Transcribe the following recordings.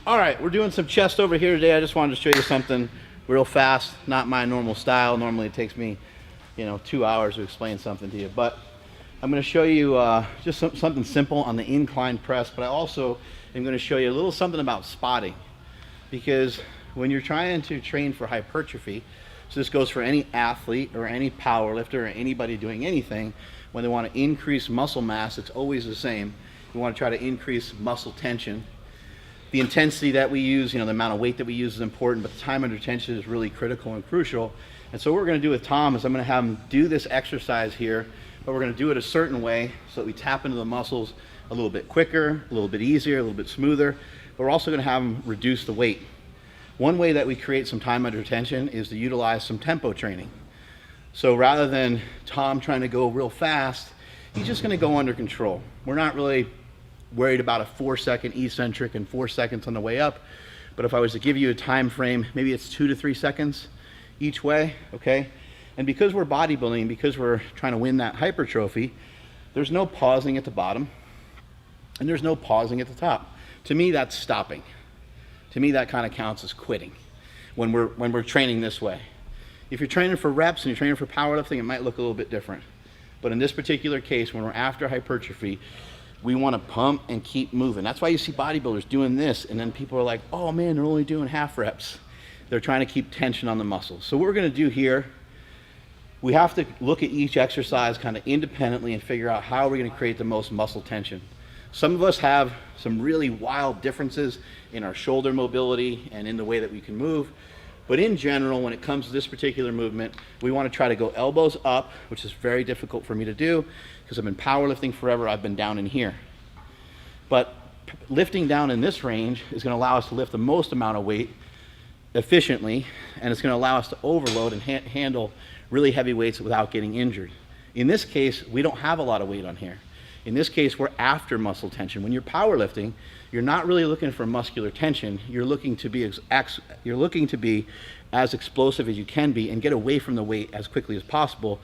All right, we're doing some chest over here today. I just wanted to show you something real fast, not my normal style. Normally it takes me, 2 hours to explain something to you, but I'm going to show you just something simple on the incline press, but I also am going to show you a little something about spotting, because when you're trying to train for hypertrophy, so this goes for any athlete or any power lifter or anybody doing anything, when they want to increase muscle mass, it's always the same. You want to try to increase muscle tension. The intensity that we use, the amount of weight that we use is important, but the time under tension is really critical and crucial. And so what we're going to do with Tom is I'm going to have him do this exercise here, but we're going to do it a certain way so that we tap into the muscles a little bit quicker, a little bit easier, a little bit smoother, but we're also going to have him reduce the weight. One way that we create some time under tension is to utilize some tempo training. So rather than Tom trying to go real fast, he's just going to go under control. We're not really worried about a 4-second eccentric and 4 seconds on the way up, but if I was to give you a time frame, maybe it's 2 to 3 seconds each way, okay? And because we're bodybuilding, because we're trying to win that hypertrophy, there's no pausing at the bottom and there's no pausing at the top. To me, that's stopping. To me, that kind of counts as quitting when we're training this way. If you're training for reps and you're training for powerlifting, it might look a little bit different. But in this particular case, when we're after hypertrophy, we want to pump and keep moving. That's why you see bodybuilders doing this, and then people are like, oh man, they're only doing half reps. They're trying to keep tension on the muscles. So what we're going to do here, we have to look at each exercise kind of independently and figure out how we're going to create the most muscle tension. Some of us have some really wild differences in our shoulder mobility and in the way that we can move. But in general, when it comes to this particular movement, we want to try to go elbows up, which is very difficult for me to do because I've been powerlifting forever. I've been down in here. But lifting down in this range is going to allow us to lift the most amount of weight efficiently, and it's going to allow us to overload and handle really heavy weights without getting injured. In this case, we don't have a lot of weight on here. In this case, we're after muscle tension. When you're powerlifting, you're not really looking for muscular tension. You're looking to be as explosive as you can be and get away from the weight as quickly as possible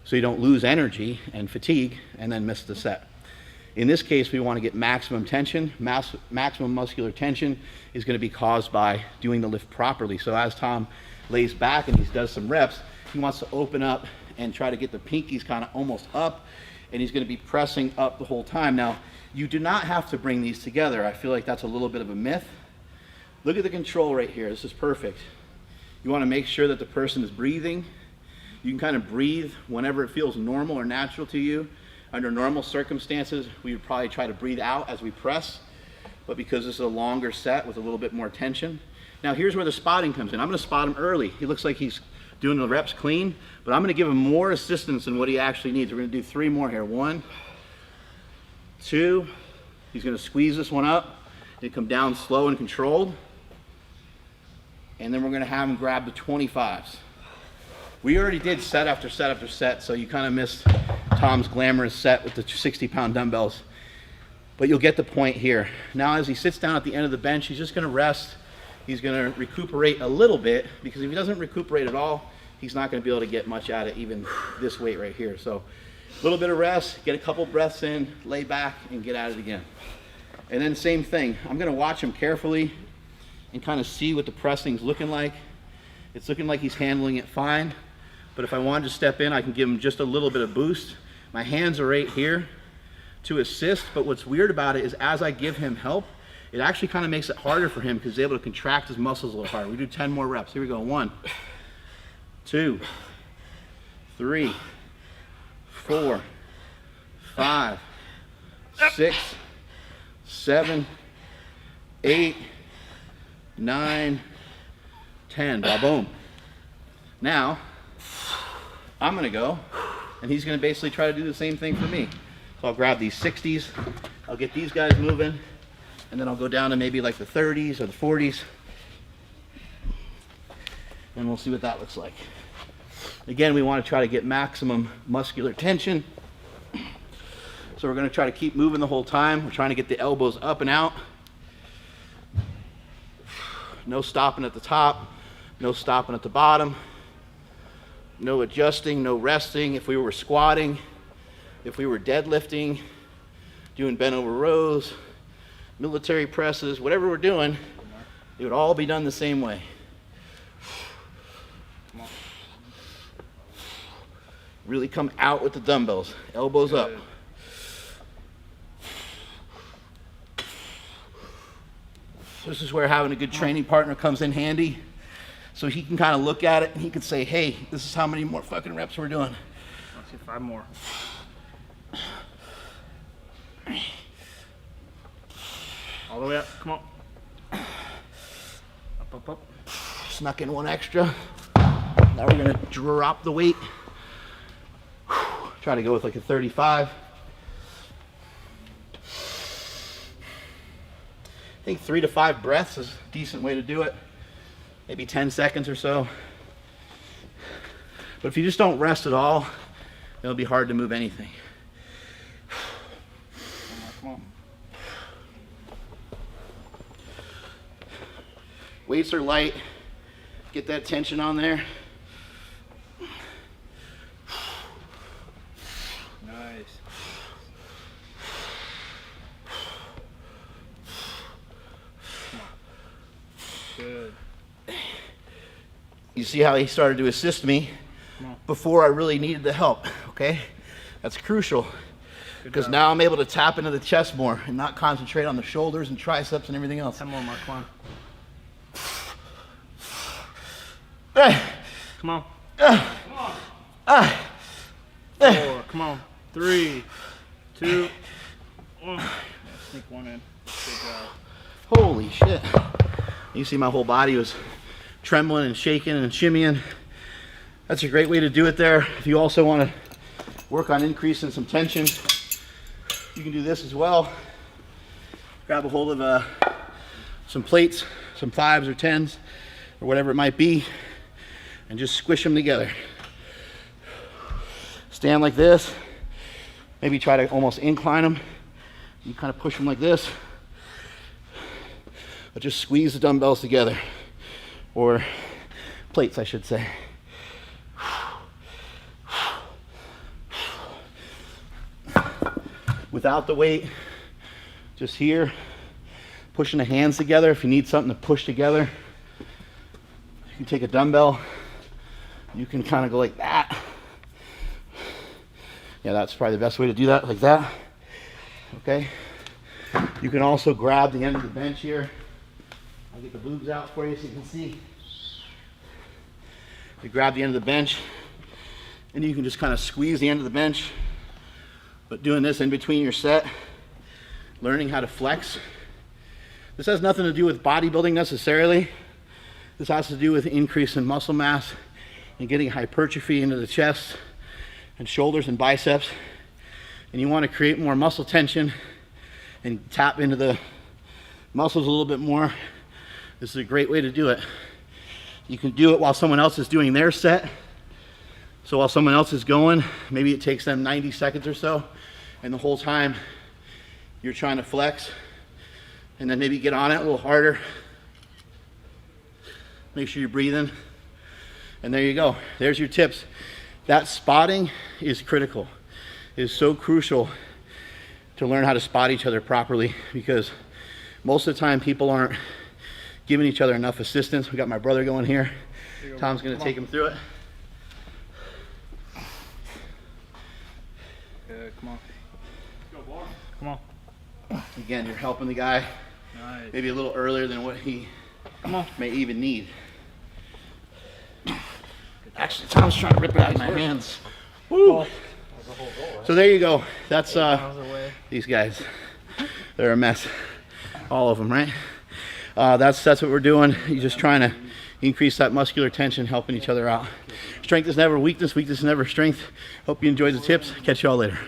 so you don't lose energy and fatigue and then miss the set. In this case, we want to get maximum tension. Maximum muscular tension is going to be caused by doing the lift properly. So as Tom lays back and he does some reps, he wants to open up and try to get the pinkies kind of almost up, and he's going to be pressing up the whole time. Now, you do not have to bring these together. I feel like that's a little bit of a myth. Look at the control right here. This is perfect. You want to make sure that the person is breathing. You can kind of breathe whenever it feels normal or natural to you. Under normal circumstances, we would probably try to breathe out as we press, but because this is a longer set with a little bit more tension. Now, here's where the spotting comes in. I'm going to spot him early. He looks like he's doing the reps clean, but I'm going to give him more assistance than what he actually needs. We're going to do 3 more here. 1, 2. He's going to squeeze this one up and come down slow and controlled, and then we're going to have him grab the 25s. We already did set after set after set, so you kind of missed Tom's glamorous set with the 60-pound dumbbells, but you'll get the point here. Now, as he sits down at the end of the bench, he's just going to rest. He's going to recuperate a little bit, because if he doesn't recuperate at all, he's not going to be able to get much out of even this weight right here. So a little bit of rest, get a couple breaths in, lay back, and get at it again. And then same thing. I'm going to watch him carefully and kind of see what the pressing's looking like. It's looking like he's handling it fine, but if I wanted to step in, I can give him just a little bit of boost. My hands are right here to assist, but what's weird about it is as I give him help, it actually kind of makes it harder for him because he's able to contract his muscles a little harder. We do 10 more reps. Here we go. 1, 2, 3, 4, 5, 6, 7, 8, 9, 10. Ba-boom. Now, I'm going to go, and he's going to basically try to do the same thing for me. So I'll grab these 60s. I'll get these guys moving. And then I'll go down to maybe like the 30s or the 40s. And we'll see what that looks like. Again, we want to try to get maximum muscular tension. So we're going to try to keep moving the whole time. We're trying to get the elbows up and out. No stopping at the top. No stopping at the bottom. No adjusting, no resting. If we were squatting, if we were deadlifting, doing bent over rows, military presses, whatever we're doing, It would all be done the same way. Come on. Really come out with the dumbbells, elbows up. This is where having a good training partner comes in handy. So he can kind of look at it and he can say, hey, this is how many more fucking reps we're doing. Let's get 5 more. All the way up, come on. Up, up, up. Snuck in one extra. Now we're gonna drop the weight. Try to go with like a 35. I think 3 to 5 breaths is a decent way to do it. Maybe 10 seconds or so. But if you just don't rest at all, it'll be hard to move anything. Come on. Weights are light. Get that tension on there. Nice. Good. You see how he started to assist me before I really needed the help, okay? That's crucial because now I'm able to tap into the chest more and not concentrate on the shoulders and triceps and everything else. 10 more, Mark, come on. Hey. Come on. Come on. 4, come on. 3, 2, 1. Sneak one in. Good job. Holy shit. You see my whole body was trembling and shaking and shimmying. That's a great way to do it there. If you also want to work on increasing some tension, you can do this as well. Grab a hold of some plates, some 5s or 10s or whatever it might be, and just squish them together. Stand like this. Maybe try to almost incline them. You kind of push them like this. But just squeeze the dumbbells together. Or plates, I should say. Without the weight, just here, pushing the hands together. If you need something to push together, you can take a dumbbell. You can kind of go like that. Yeah, that's probably the best way to do that, like that. Okay. You can also grab the end of the bench here. I'll get the boobs out for you so you can see. You grab the end of the bench and you can just kind of squeeze the end of the bench. But doing this in between your set, learning how to flex. This has nothing to do with bodybuilding necessarily. This has to do with increase in muscle mass and getting hypertrophy into the chest and shoulders and biceps. And you want to create more muscle tension and tap into the muscles a little bit more. This is a great way to do it. You can do it while someone else is doing their set. So while someone else is going, maybe it takes them 90 seconds or so, and the whole time you're trying to flex, and then maybe get on it a little harder. Make sure you're breathing. And there you go. There's your tips. That spotting is critical. It is so crucial to learn how to spot each other properly, because most of the time people aren't giving each other enough assistance. We got my brother going here. Tom's going to take him through it. Good, come on. Come on. Again, you're helping the guy maybe a little earlier than what he may even need. Actually, Tom's trying to rip it out of my hands. Woo! So there you go. That's these guys. They're a mess. All of them, right? That's what we're doing. You're just trying to increase that muscular tension, helping each other out. Strength is never weakness. Weakness is never strength. Hope you enjoyed the tips. Catch y'all later.